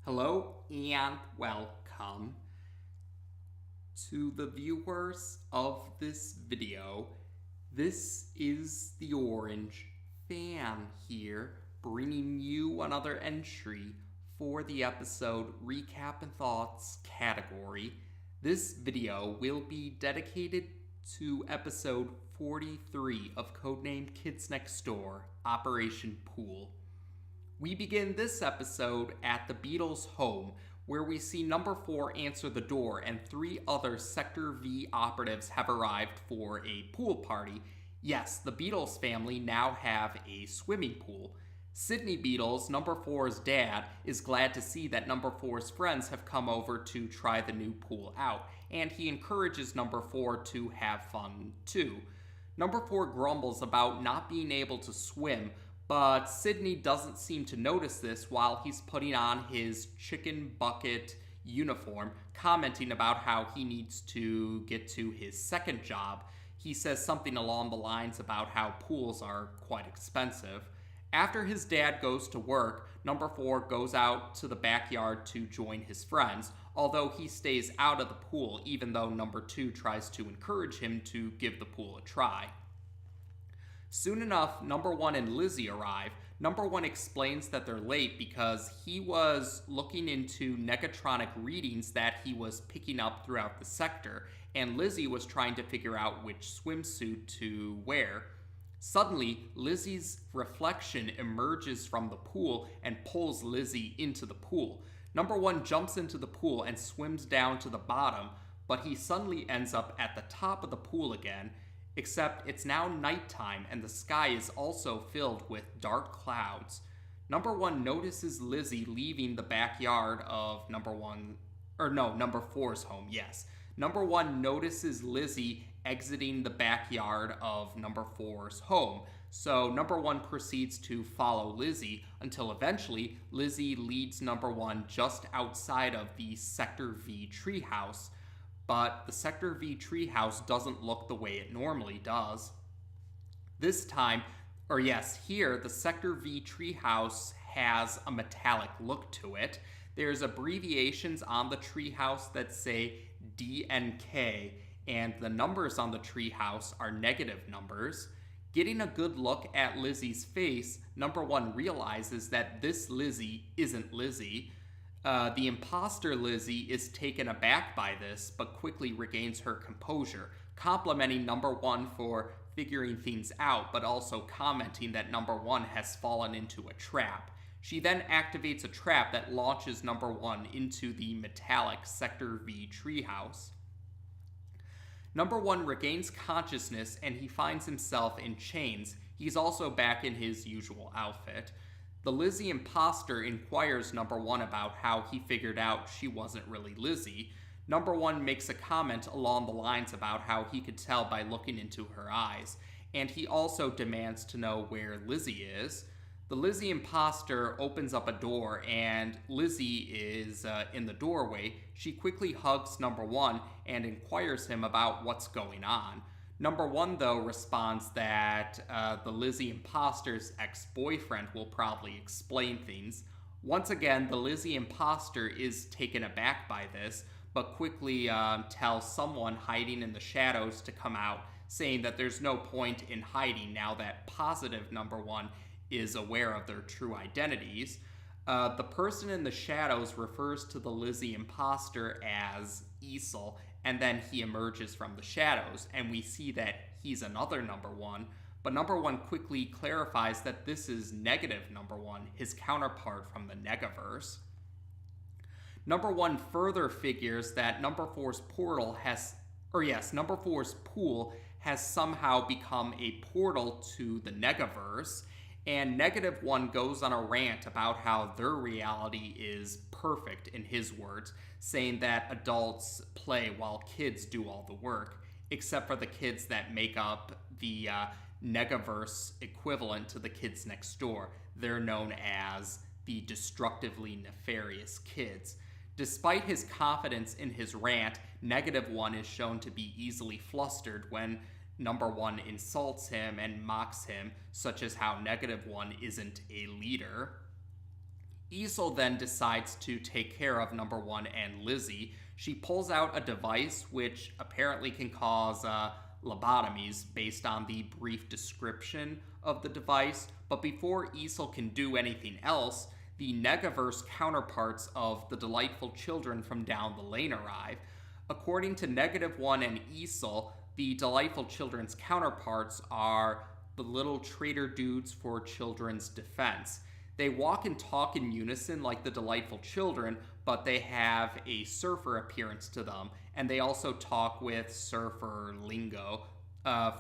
Hello and welcome to the viewers of this video. This is the Orange Fan here, bringing you another entry for the episode Recap and Thoughts category. This video will be dedicated to episode 43 of Codename Kids Next Door, Operation P.O.O.L. We begin this episode at the Beatles' home, where we see number 4 answer the door and 3 other Sector V operatives have arrived for a pool party. Yes, the Beatles family now have a swimming pool. Sidney Beatles, number 4's dad, is glad to see that number 4's friends have come over to try the new pool out, and he encourages number 4 to have fun too. Number 4 grumbles about not being able to swim, but Sidney doesn't seem to notice this while he's putting on his chicken bucket uniform, commenting about how he needs to get to his second job. He says something along the lines about how pools are quite expensive. After his dad goes to work, number 4 goes out to the backyard to join his friends, although he stays out of the pool even though number 2 tries to encourage him to give the pool a try. Soon enough, number 1 and Lizzie arrive. Number 1 explains that they're late because he was looking into negatronic readings that he was picking up throughout the sector, and Lizzie was trying to figure out which swimsuit to wear. Suddenly, Lizzie's reflection emerges from the pool and pulls Lizzie into the pool. Number 1 jumps into the pool and swims down to the bottom, but he suddenly ends up at the top of the pool again, except it's now nighttime and the sky is also filled with dark clouds. Number 1 notices Lizzie leaving the backyard of number 4's home, yes. Number 1 notices Lizzie exiting the backyard of number 4's home, so number 1 proceeds to follow Lizzie until eventually Lizzie leads number 1 just outside of the Sector V treehouse. But the Sector V treehouse doesn't look the way it normally does. Here, the Sector V treehouse has a metallic look to it. There's abbreviations on the treehouse that say D and K, and the numbers on the treehouse are negative numbers. Getting a good look at Lizzie's face, number 1 realizes that this Lizzie isn't Lizzie. The imposter Lizzie is taken aback by this, but quickly regains her composure, complimenting number 1 for figuring things out, but also commenting that number 1 has fallen into a trap. She then activates a trap that launches number 1 into the metallic Sector V treehouse. Number 1 regains consciousness and he finds himself in chains. He's also back in his usual outfit. The Lizzie imposter inquires number 1 about how he figured out she wasn't really Lizzie. Number 1 makes a comment along the lines about how he could tell by looking into her eyes, and he also demands to know where Lizzie is. The Lizzie imposter opens up a door, and Lizzie is in the doorway. She quickly hugs number 1 and inquires him about what's going on. Number 1, though, responds that the Lizzie imposter's ex-boyfriend will probably explain things. Once again, the Lizzie imposter is taken aback by this, but quickly tells someone hiding in the shadows to come out, saying that there's no point in hiding now that positive number 1 is aware of their true identities. The person in the shadows refers to the Lizzie imposter as Easel, and then he emerges from the shadows, and we see that he's another number 1, but number 1 quickly clarifies that this is negative number 1, his counterpart from the Negaverse. Number 1 further figures that number 4's number 4's pool has somehow become a portal to the Negaverse, and negative 1 goes on a rant about how their reality is perfect, in his words, saying that adults play while kids do all the work, except for the kids that make up the Negaverse equivalent to the kids next door. They're known as the Destructively Nefarious Kids. Despite his confidence in his rant, negative 1 is shown to be easily flustered when number 1 insults him and mocks him, such as how negative 1 isn't a leader. Easel then decides to take care of number one and Lizzie. She pulls out a device which apparently can cause lobotomies based on the brief description of the device. But before Easel can do anything else, the Negaverse counterparts of the delightful children from down the lane arrive. According to -1 and Easel, the delightful children's counterparts are the little traitor dudes for children's defense. They walk and talk in unison like the delightful children, but they have a surfer appearance to them, and they also talk with surfer lingo.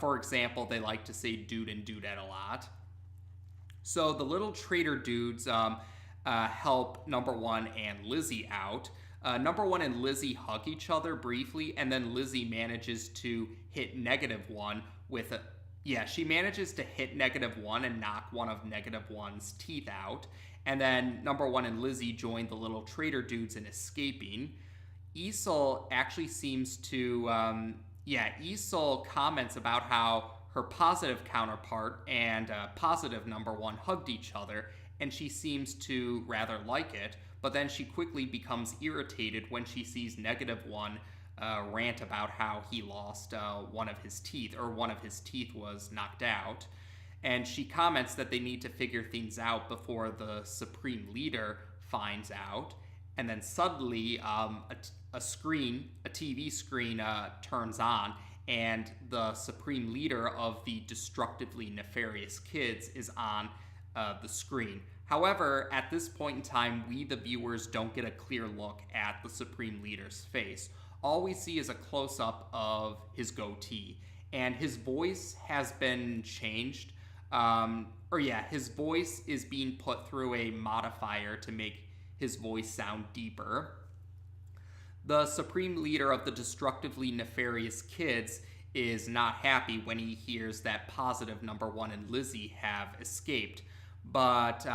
For example, they like to say dude and dudette a lot. So the little traitor dudes help number one and Lizzie out. Number one and Lizzie hug each other briefly, and then Lizzie manages to hit -1 with a... Yeah, she manages to hit -1 and knock one of -1's teeth out. And then number one and Lizzie join the little traitor dudes in escaping. Easel actually seems to... Easel comments about how her positive counterpart and positive number one hugged each other, and she seems to rather like it, but then she quickly becomes irritated when she sees -1 rant about how he lost one of his teeth, or one of his teeth was knocked out. And she comments that they need to figure things out before the Supreme Leader finds out. And then suddenly a TV screen turns on, and the Supreme Leader of the Destructively Nefarious Kids is on the screen. However, at this point in time, we, the viewers, don't get a clear look at the Supreme Leader's face. All we see is a close-up of his goatee, and his voice has been changed. His voice is being put through a modifier to make his voice sound deeper. The Supreme Leader of the Destructively Nefarious Kids is not happy when he hears that positive number one and Lizzie have escaped. But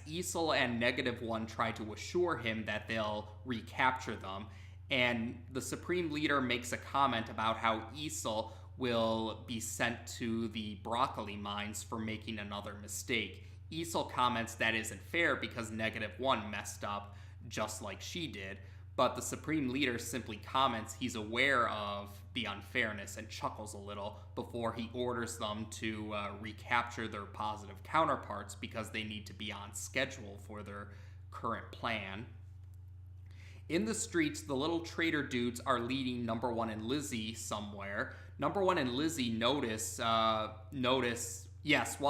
Easel and -1 try to assure him that they'll recapture them. And the Supreme Leader makes a comment about how Easel will be sent to the broccoli mines for making another mistake. Easel comments that isn't fair because -1 messed up just like she did. But the Supreme Leader simply comments he's aware of the unfairness and chuckles a little before he orders them to recapture their positive counterparts because they need to be on schedule for their current plan. In the streets, the little traitor dudes are leading number one and Lizzie somewhere. Number one and Lizzie notice, while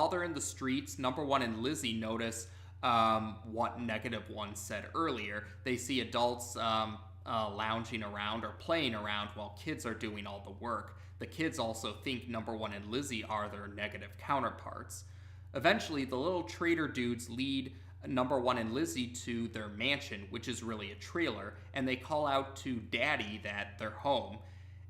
they're in the streets, number one and Lizzie notice what -1 said earlier. They see adults lounging around or playing around while kids are doing all the work. The kids also think number one and Lizzie are their negative counterparts. Eventually, the little traitor dudes lead number one and Lizzie to their mansion, which is really a trailer, and they call out to Daddy that they're home.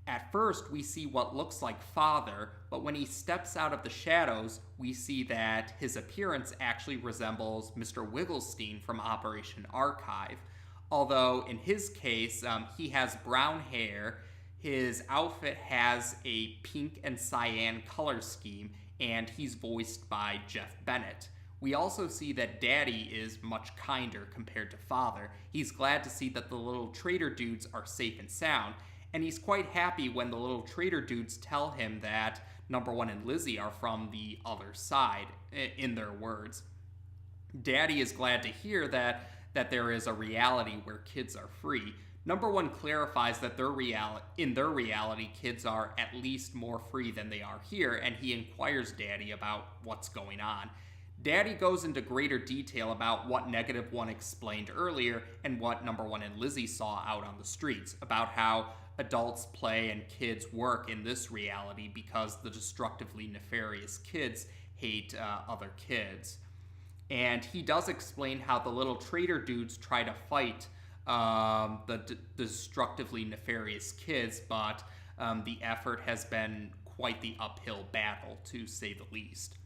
At first, we see what looks like Father, but when he steps out of the shadows, we see that his appearance actually resembles Mr. Wigglestein from Operation Archive. Although, in his case, he has brown hair, his outfit has a pink and cyan color scheme, and he's voiced by Jeff Bennett. We also see that Daddy is much kinder compared to Father. He's glad to see that the little traitor dudes are safe and sound, and he's quite happy when the little traitor dudes tell him that number one and Lizzie are from the other side, in their words. Daddy is glad to hear that there is a reality where kids are free. Number one clarifies that in their reality, kids are at least more free than they are here, and he inquires Daddy about what's going on. Daddy goes into greater detail about what -1 explained earlier and what number one and Lizzie saw out on the streets, about how adults play and kids work in this reality because the destructively nefarious kids hate other kids. And he does explain how the little traitor dudes try to fight the destructively nefarious kids, but the effort has been quite the uphill battle, to say the least.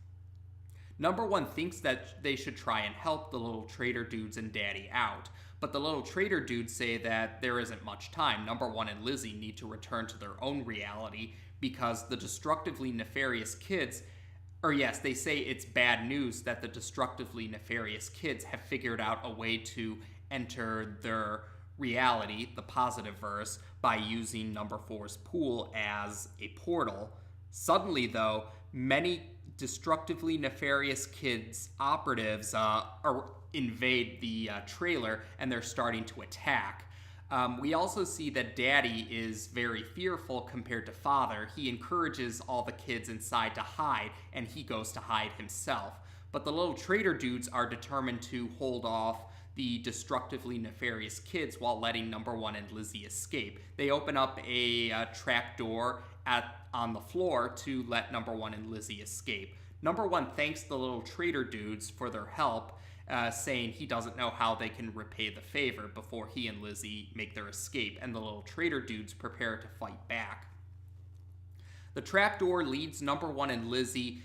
Number one thinks that they should try and help the little traitor dudes and Daddy out, but the little traitor dudes say that there isn't much time. Number one and Lizzie need to return to their own reality because the destructively nefarious kids, or yes, they say it's bad news that the Destructively Nefarious Kids have figured out a way to enter their reality, the positive verse, by using number four's pool as a portal. Suddenly, though, many Destructively Nefarious Kids operatives invade the trailer, and they're starting to attack. We also see that Daddy is very fearful compared to Father. He encourages all the kids inside to hide, and he goes to hide himself. But the little traitor dudes are determined to hold off the Destructively Nefarious Kids while letting Number One and Lizzie escape. They open up a trap door on the floor to let Number One and Lizzie escape. Number One thanks the little traitor dudes for their help, saying he doesn't know how they can repay the favor before he and Lizzie make their escape, and the little traitor dudes prepare to fight back. The trapdoor leads Number One and Lizzie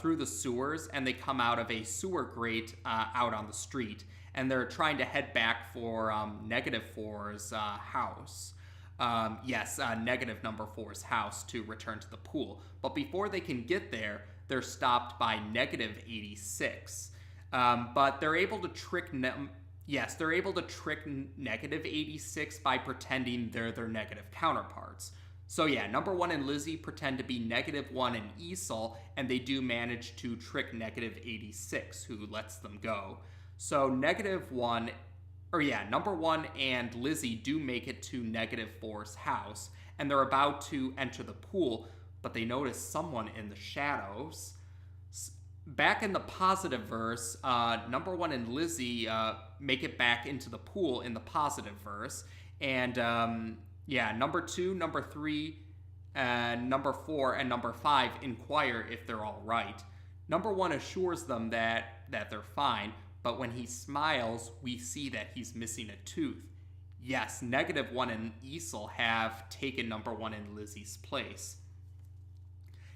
through the sewers, and they come out of a sewer grate out on the street, and they're trying to head back for Negative Four's house. Negative Number Four's house to return to the pool. But before they can get there, they're stopped by Negative 86. But they're able to trick Negative 86 by pretending they're their negative counterparts. So yeah, Number One and Lizzie pretend to be Negative One and Esol, and they do manage to trick Negative 86, who lets them go. So Number One and Lizzie do make it to Negative Four's house, and they're about to enter the pool, but they notice someone in the shadows. Back in the positive verse, Number One and Lizzie make it back into the pool in the positive verse, and Number Two, Number Three, Number Four, and Number Five inquire if they're all right. Number One assures them that they're fine, but when he smiles, we see that he's missing a tooth. Yes, Negative One and Esol have taken Number One and Lizzie's place.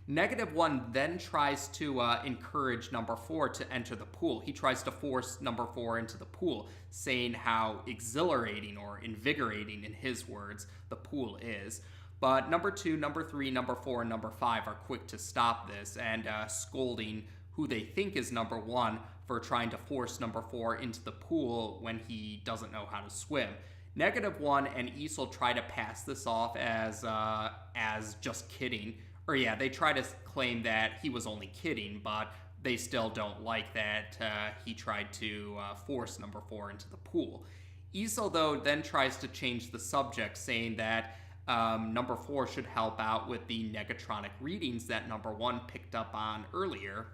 Negative One then tries to encourage Number Four to enter the pool. He tries to force Number Four into the pool, saying how exhilarating or invigorating, in his words, the pool is. But Number Two, Number Three, Number Four, and Number Five are quick to stop this, and scolding who they think is Number One for trying to force Number Four into the pool when he doesn't know how to swim. Negative One and Esol try to pass this off as just kidding. They try to claim that he was only kidding, but they still don't like that he tried to force Number Four into the pool. Esol, though, then tries to change the subject, saying that Number Four should help out with the negatronic readings that Number One picked up on earlier.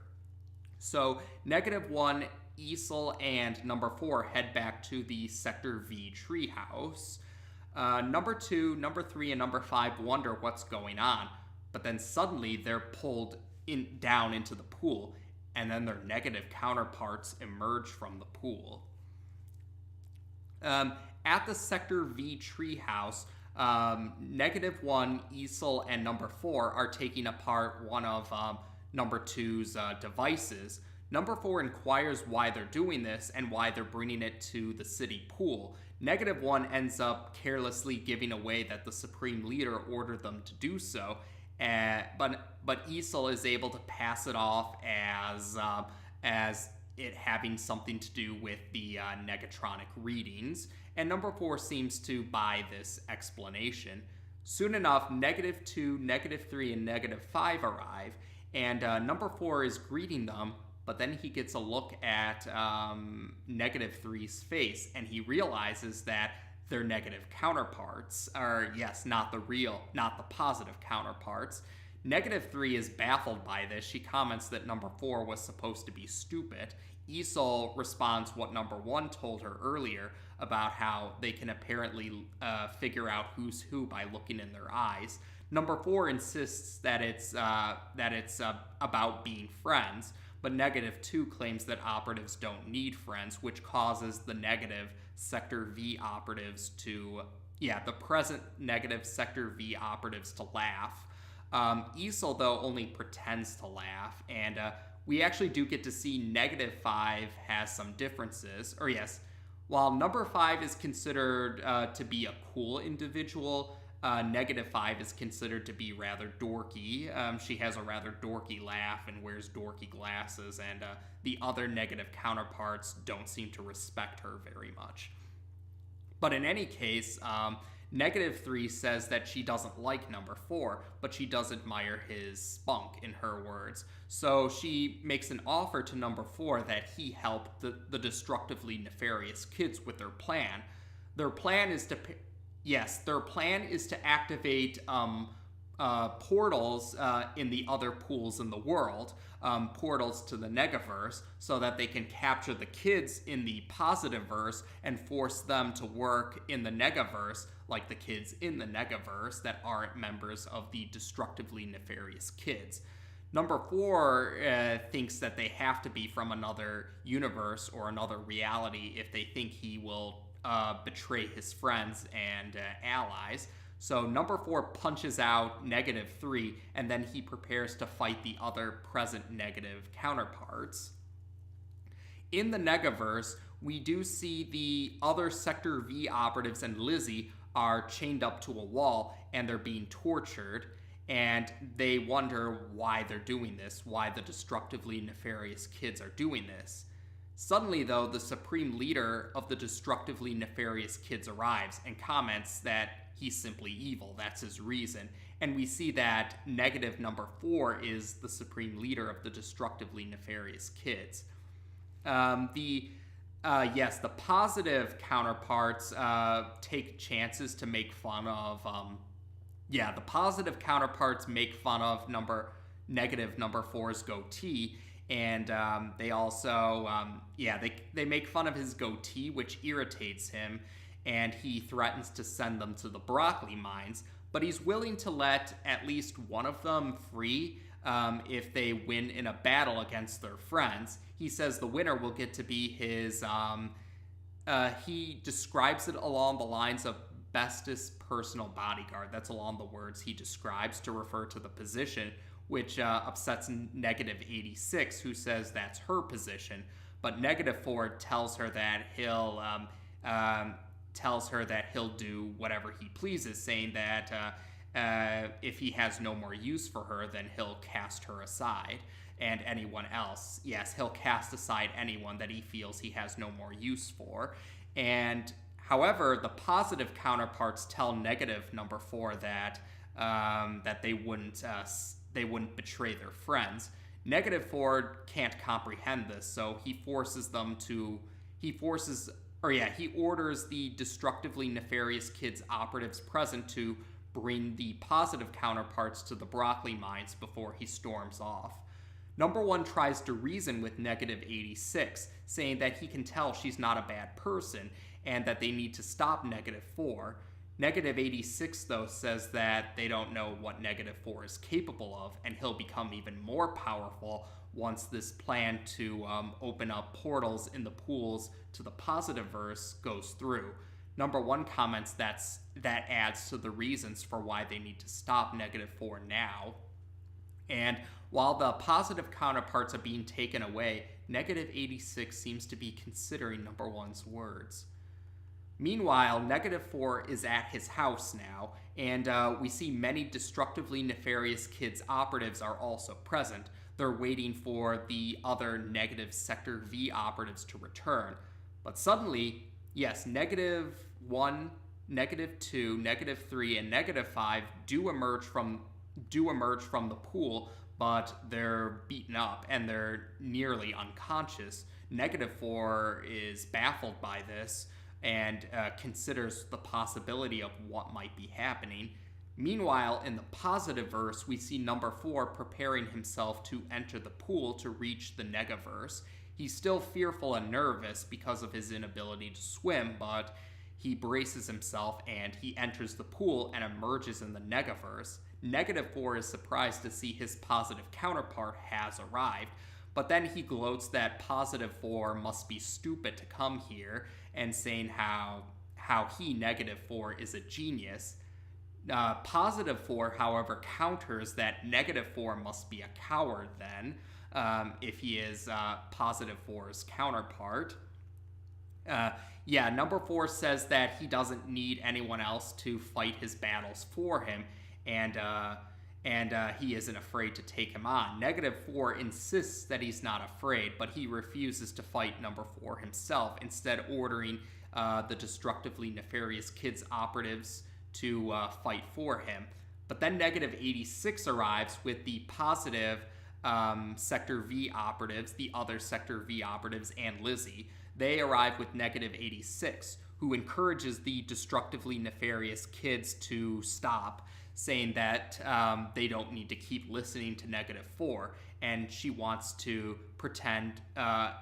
So Negative One, Esol, and Number Four head back to the Sector V treehouse. Number Two, Number Three, and Number Five wonder what's going on, but then suddenly they're pulled down into the pool, and then their negative counterparts emerge from the pool. At the Sector V treehouse, Negative One, Esol, and Number Four are taking apart one of Number Two's devices. Number Four inquires why they're doing this and why they're bringing it to the city pool. Negative One ends up carelessly giving away that the Supreme Leader ordered them to do so, but Esol is able to pass it off as it having something to do with the negatronic readings, and Number Four seems to buy this explanation. Soon enough, Negative Two, Negative Three, and Negative Five arrive, and Number Four is greeting them, but then he gets a look at Negative Three's face, and he realizes that their negative counterparts are, not the positive counterparts. Negative Three is baffled by this. She comments that Number Four was supposed to be stupid. Esol responds what Number One told her earlier about how they can apparently figure out who's who by looking in their eyes. Number Four insists that it's about being friends, but Negative Two claims that operatives don't need friends, which causes the negative Sector V operatives the present negative Sector V operatives to laugh. Esol, though, only pretends to laugh, and we actually do get to see Negative Five has some differences. While Number Five is considered to be a cool individual, -5 is considered to be rather dorky. She has a rather dorky laugh and wears dorky glasses, and the other negative counterparts don't seem to respect her very much. But in any case, -3 says that she doesn't like number 4, but she does admire his spunk, in her words. So she makes an offer to number 4 that he help the Destructively Nefarious Kids with their plan. Their plan is to activate portals in the other pools in the world, portals to the Negaverse, so that they can capture the kids in the positive verse and force them to work in the Negaverse, like the kids in the Negaverse that aren't members of the Destructively Nefarious Kids. Number 4 thinks that they have to be from another universe or another reality if they think he will betray his friends and allies. So number 4 punches out -3, and then he prepares to fight the other present negative counterparts. In the Negaverse, we do see the other Sector V operatives and Lizzie are chained up to a wall, and they're being tortured, and they wonder why they're doing this, why the Destructively Nefarious Kids are doing this. Suddenly, though, the supreme leader of the Destructively Nefarious Kids arrives and comments that he's simply evil. That's his reason. And we see that number 4 is the supreme leader of the Destructively Nefarious Kids. The positive counterparts take chances to make fun of... the positive counterparts make fun of number 4's goatee. And they also, they make fun of his goatee, which irritates him, and he threatens to send them to the broccoli mines, but he's willing to let at least one of them free if they win in a battle against their friends. He says the winner will get to be his, he describes it along the lines of bestest personal bodyguard. That's along the words he describes to refer to the position, which upsets -86, who says that's her position. But -4 tells her that he'll do whatever he pleases, saying that if he has no more use for her, then he'll cast her aside. And anyone else, yes, he'll cast aside anyone that he feels he has no more use for. And however, the positive counterparts tell number 4 that they wouldn't betray their friends. -4 can't comprehend this, so he orders the Destructively Nefarious Kids operatives present to bring the positive counterparts to the broccoli mines before he storms off. Number 1 tries to reason with -86, saying that he can tell she's not a bad person and that they need to stop -4. -86, though, says that they don't know what -4 is capable of, and he'll become even more powerful once this plan to open up portals in the pools to the positive verse goes through. Number 1 comments that adds to the reasons for why they need to stop -4 now. And while the positive counterparts are being taken away, -86 seems to be considering number 1's words. Meanwhile, -4 is at his house now, and we see many Destructively Nefarious Kids operatives are also present. They're waiting for the other negative Sector V operatives to return. But suddenly, yes, -1, -2, -3, and -5 do emerge from the pool, but they're beaten up and they're nearly unconscious. -4 is baffled by this and considers the possibility of what might be happening. Meanwhile, in the positive verse, we see number 4 preparing himself to enter the pool to reach the Negaverse. He's still fearful and nervous because of his inability to swim, but he braces himself and he enters the pool and emerges in the Negaverse. -4 is surprised to see his positive counterpart has arrived, but then he gloats that positive 4 must be stupid to come here, and saying how he, -4, is a genius. Positive 4, however, counters that -4 must be a coward then, if he is positive 4's counterpart. Yeah, number 4 says that he doesn't need anyone else to fight his battles for him, and he isn't afraid to take him on. -4 insists that he's not afraid, but he refuses to fight number 4 himself, instead ordering the Destructively Nefarious Kids operatives to fight for him. But then -86 arrives with the positive Sector V operatives, the other Sector V operatives, and Lizzie. They arrive with -86, who encourages the Destructively Nefarious Kids to stop, saying that they don't need to keep listening to -4, and she wants to pretend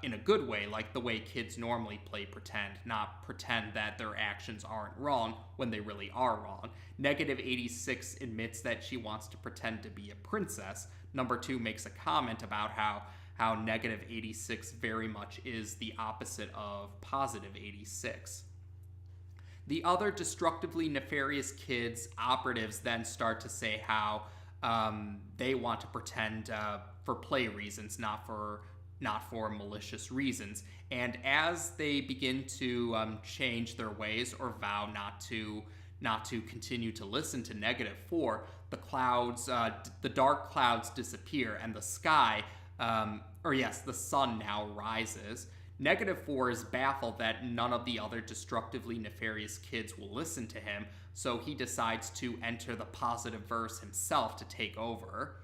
in a good way, like the way kids normally play pretend, not pretend that their actions aren't wrong when they really are wrong. -86 admits that she wants to pretend to be a princess. Number 2 makes a comment about how -86 very much is the opposite of positive 86. The other Destructively Nefarious Kids operatives then start to say how they want to pretend for play reasons, not for malicious reasons. And as they begin to change their ways or vow not to continue to listen to -4, the clouds, the dark clouds disappear, and the sky, the sun now rises. -4 is baffled that none of the other Destructively Nefarious Kids will listen to him, so he decides to enter the positive verse himself to take over.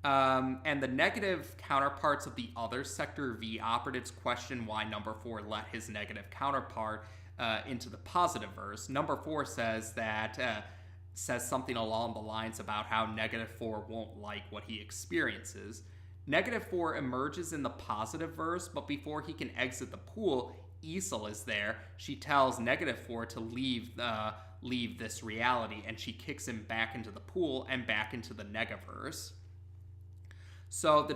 And the negative counterparts of the other Sector V operatives question why number 4 let his negative counterpart into the positive verse. Number 4 says something along the lines about how -4 won't like what he experiences. -4 emerges in the positive verse, but before he can exit the pool, Issel is there. She tells -4 to leave this reality, and she kicks him back into the pool and back into the Negaverse. So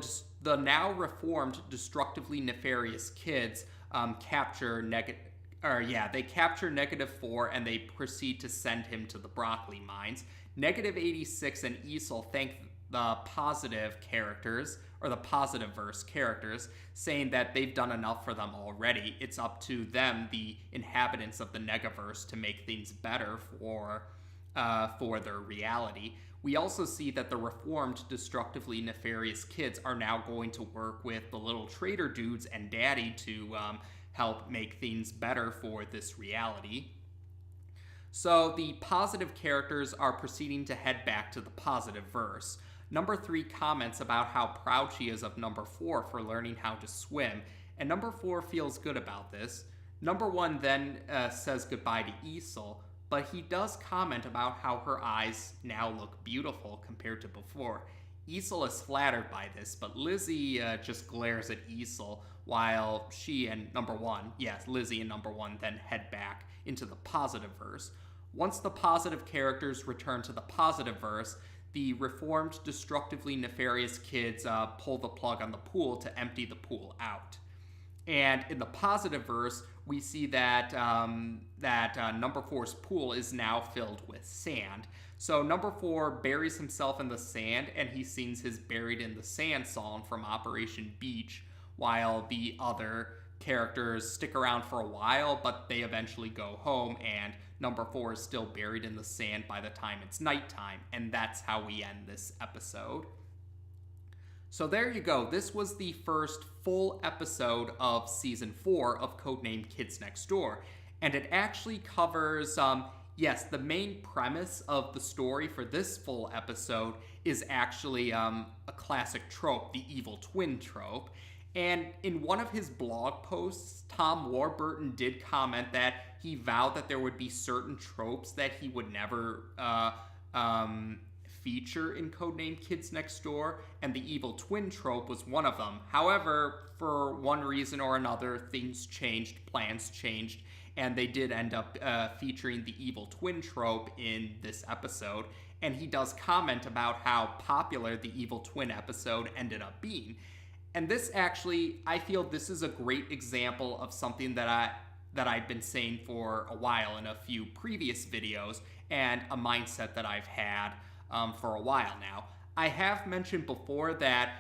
the now reformed Destructively Nefarious Kids capture -4, and they proceed to send him to the broccoli mines. -86 and Issel thank the positive characters, or the positive verse characters, saying that they've done enough for them already. It's up to them, the inhabitants of the Negaverse, to make things better for their reality. We also see that the reformed Destructively Nefarious Kids are now going to work with the little trader dudes and Daddy to help make things better for this reality. So the positive characters are proceeding to head back to the positive verse. Number 3 comments about how proud she is of number 4 for learning how to swim, and number 4 feels good about this. Number 1 then says goodbye to Issel, but he does comment about how her eyes now look beautiful compared to before. Issel is flattered by this, but Lizzie just glares at Issel while she and Lizzie and number 1 then head back into the positive verse. Once the positive characters return to the positive verse, the reformed Destructively Nefarious Kids pull the plug on the pool to empty the pool out. And in the positive verse, we see that number 4's pool is now filled with sand. So number 4 buries himself in the sand, and he sings his Buried in the Sand song from Operation Beach, while the other characters stick around for a while, but they eventually go home, and number 4 is still buried in the sand by the time it's nighttime, and that's how we end this episode. So there you go. This was the first full episode of Season 4 of Codename Kids Next Door, and it actually covers, the main premise of the story for this full episode is actually a classic trope, the evil twin trope. And in one of his blog posts, Tom Warburton did comment that he vowed that there would be certain tropes that he would never feature in Codename Kids Next Door, and the evil twin trope was one of them. However, for one reason or another, things changed, plans changed, and they did end up featuring the evil twin trope in this episode. And he does comment about how popular the evil twin episode ended up being. And this actually, I feel this is a great example of something that I've been saying for a while in a few previous videos, and a mindset that I've had for a while now. I have mentioned before that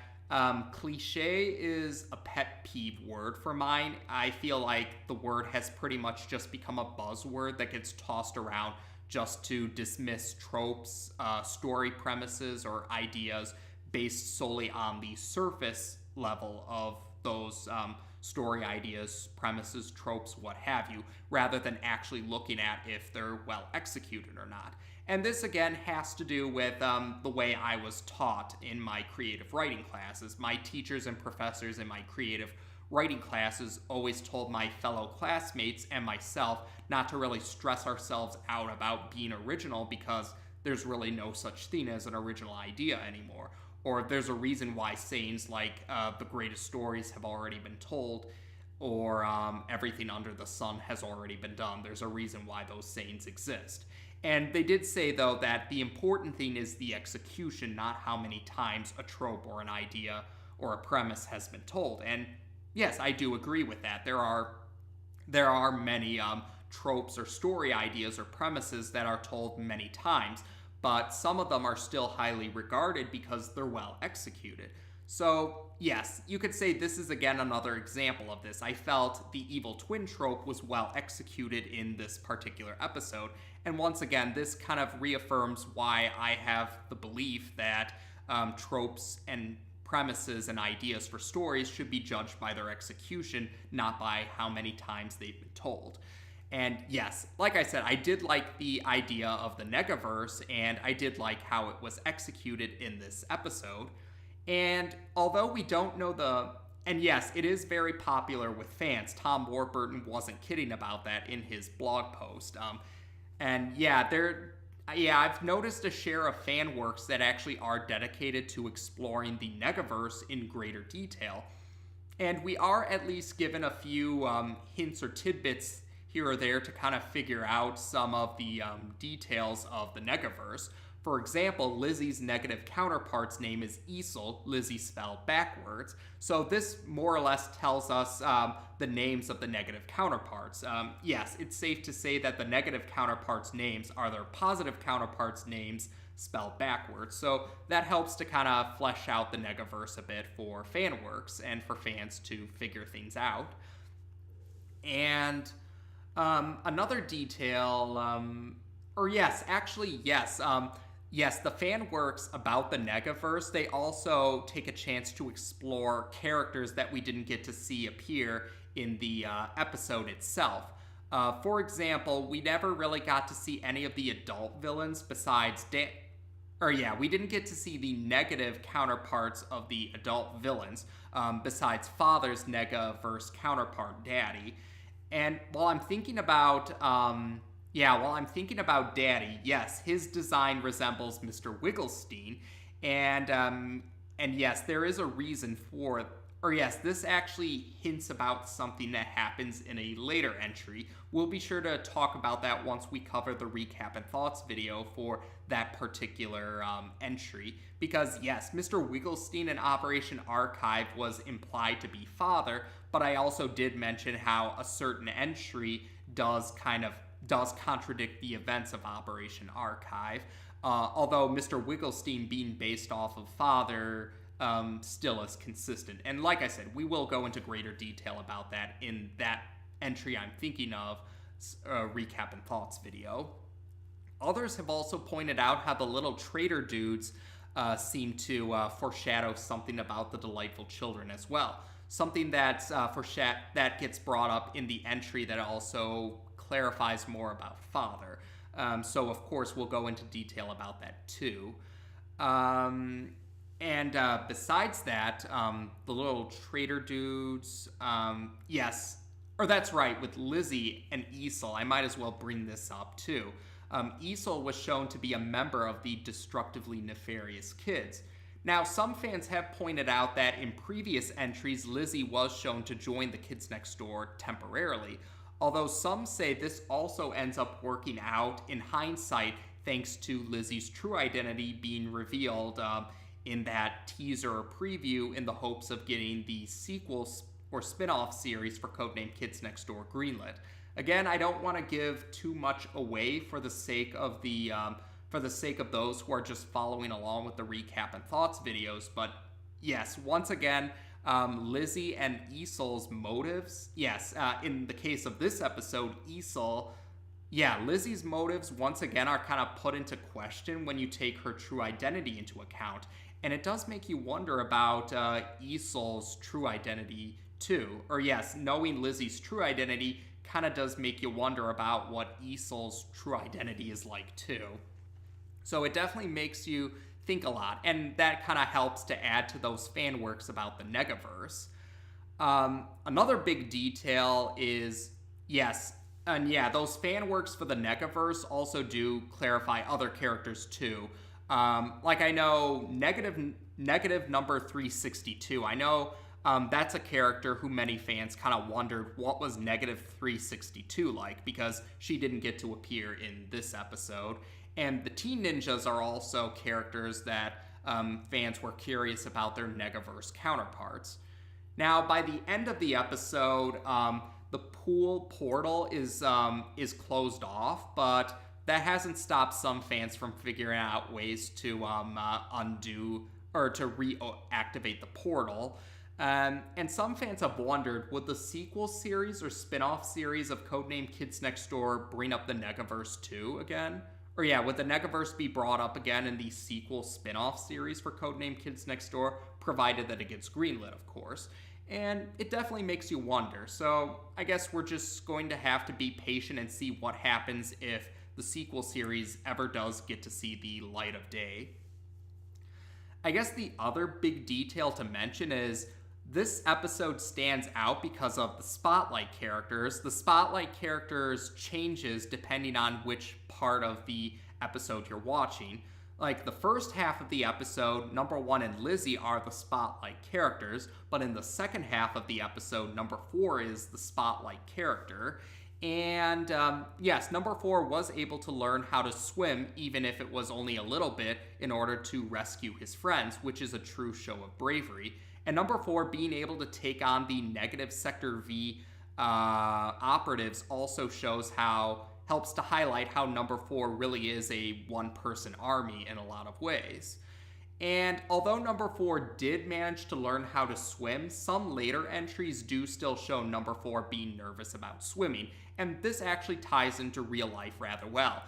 Cliche is a pet peeve word for mine. I feel like the word has pretty much just become a buzzword that gets tossed around just to dismiss tropes, story premises, or ideas based solely on the surface level of those story ideas, premises, tropes, what have you, rather than actually looking at if they're well executed or not. And this, again, has to do with the way I was taught in my creative writing classes. My teachers and professors in my creative writing classes always told my fellow classmates and myself not to really stress ourselves out about being original because there's really no such thing as an original idea anymore. Or there's a reason why sayings like the greatest stories have already been told, or everything under the sun has already been done. There's a reason why those sayings exist. And they did say, though, that the important thing is the execution, not how many times a trope or an idea or a premise has been told. And yes, I do agree with that. There are many tropes or story ideas or premises that are told many times, but some of them are still highly regarded because they're well executed. So, yes, you could say this is again another example of this. I felt the evil twin trope was well executed in this particular episode. And once again, this kind of reaffirms why I have the belief that tropes and premises and ideas for stories should be judged by their execution, not by how many times they've been told. And yes, like I said, I did like the idea of the Negaverse, and I did like how it was executed in this episode. And although we don't know and yes, it is very popular with fans. Tom Warburton wasn't kidding about that in his blog post. And yeah, I've noticed a share of fan works that actually are dedicated to exploring the Negaverse in greater detail. And we are at least given a few hints or tidbits here or there to kind of figure out some of the details of the Negaverse. For example, Lizzie's negative counterpart's name is Easel, Lizzie spelled backwards. So this more or less tells us the names of the negative counterparts. Yes, it's safe to say that the negative counterparts' names are their positive counterparts' names spelled backwards. So that helps to kind of flesh out the Negaverse a bit for fan works and for fans to figure things out. And another detail, yes, the fan works about the Negaverse, they also take a chance to explore characters that we didn't get to see appear in the episode itself. For example, we never really got to see any of the adult villains besides we didn't get to see the negative counterparts of the adult villains besides Father's Negaverse counterpart, Daddy. And while I'm thinking about Daddy, yes, his design resembles Mr. Wigglestein, and yes, there is a reason for it. Or yes, this actually hints about something that happens in a later entry. We'll be sure to talk about that once we cover the recap and thoughts video for that particular entry. Because yes, Mr. Wigglestein in Operation Archive was implied to be Father, but I also did mention how a certain entry does contradict the events of Operation Archive. Although Mr. Wigglestein being based off of Father still is consistent. And like I said, we will go into greater detail about that in that entry I'm thinking of, recap and thoughts video. Others have also pointed out how the little traitor dudes seem to foreshadow something about the delightful children as well. Something that gets brought up in the entry that also clarifies more about Father. So of course we'll go into detail about that too. And besides that, the little traitor dudes, yes, or that's right, with Lizzie and Easel, I might as well bring this up too. Easel was shown to be a member of the Destructively Nefarious Kids. Now, some fans have pointed out that in previous entries, Lizzie was shown to join the Kids Next Door temporarily, although some say this also ends up working out in hindsight thanks to Lizzie's true identity being revealed in that teaser or preview in the hopes of getting the sequels or spin-off series for Codename Kids Next Door greenlit. Again, I don't want to give too much away for the sake of those who are just following along with the recap and thoughts videos, but yes, once again, Lizzie and Easel's motives. Yes, in the case of this episode, Easel, yeah, Lizzie's motives once again are kind of put into question when you take her true identity into account. And it does make you wonder about Easel's true identity too. Or yes, knowing Lizzie's true identity kind of does make you wonder about what Easel's true identity is like too. So it definitely makes you think a lot, and that kind of helps to add to those fan works about the Negaverse. Another big detail is, yes, and yeah, those fan works for the Negaverse also do clarify other characters too. Like I know negative number 362. I know that's a character who many fans kind of wondered what was negative 362 like, because she didn't get to appear in this episode. And the Teen Ninjas are also characters that fans were curious about their Negaverse counterparts. Now, by the end of the episode, the P.O.O.L portal is closed off, but that hasn't stopped some fans from figuring out ways to undo or to reactivate the portal. And some fans have wondered, would the sequel series or spin-off series of Codename Kids Next Door bring up the Negaverse 2 again? Or yeah, would the Negaverse be brought up again in the sequel spin-off series for Codename Kids Next Door, provided that it gets greenlit, of course? And it definitely makes you wonder. So I guess we're just going to have to be patient and see what happens if the sequel series ever does get to see the light of day. I guess the other big detail to mention is this episode stands out because of the Spotlight characters. The Spotlight characters changes depending on which part of the episode you're watching. Like the first half of the episode, number 1 and Lizzie are the Spotlight characters, but in the second half of the episode, number 4 is the Spotlight character. And yes, number 4 was able to learn how to swim, even if it was only a little bit, in order to rescue his friends, which is a true show of bravery. And number 4, being able to take on the negative Sector V operatives also helps to highlight how number 4 really is a one-person army in a lot of ways. And although number 4 did manage to learn how to swim, some later entries do still show number 4 being nervous about swimming, and this actually ties into real life rather well.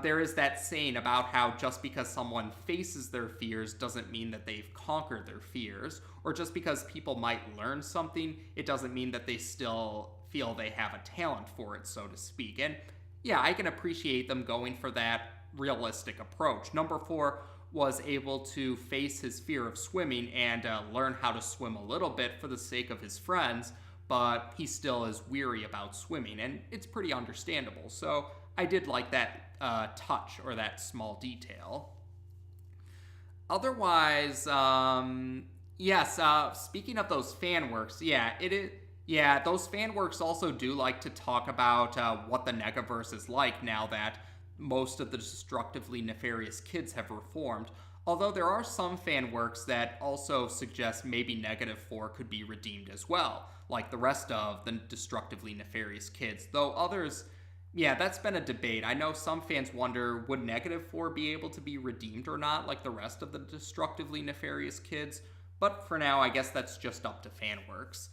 There is that saying about how just because someone faces their fears doesn't mean that they've conquered their fears, or just because people might learn something, it doesn't mean that they still feel they have a talent for it, so to speak. And yeah, I can appreciate them going for that realistic approach. Number 4 was able to face his fear of swimming and learn how to swim a little bit for the sake of his friends, but he still is weary about swimming, and it's pretty understandable. So I did like that touch, or that small detail. Otherwise, yes, speaking of those fan works, those fan works also do like to talk about what the Negaverse is like now that most of the Destructively Nefarious Kids have reformed, although there are some fan works that also suggest maybe Negative 4 could be redeemed as well, like the rest of the Destructively Nefarious Kids, though others, yeah, that's been a debate. I know some fans wonder, would Negative 4 be able to be redeemed or not, like the rest of the Destructively Nefarious Kids, but for now, I guess that's just up to fan works.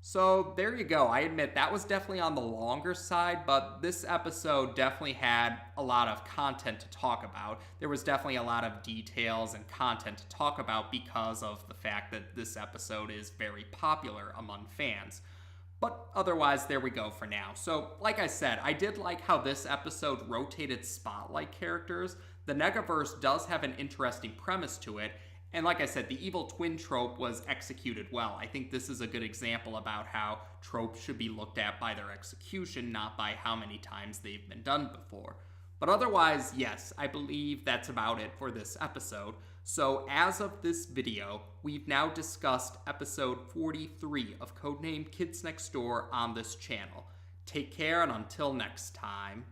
So there you go. I admit that was definitely on the longer side, but this episode definitely had a lot of content to talk about. There was definitely a lot of details and content to talk about because of the fact that this episode is very popular among fans. But otherwise, there we go for now. So, like I said, I did like how this episode rotated Spotlight characters. The Negaverse does have an interesting premise to it, and like I said, the evil twin trope was executed well. I think this is a good example about how tropes should be looked at by their execution, not by how many times they've been done before. But otherwise, yes, I believe that's about it for this episode. So as of this video, we've now discussed episode 43 of Codename Kids Next Door on this channel. Take care, and until next time.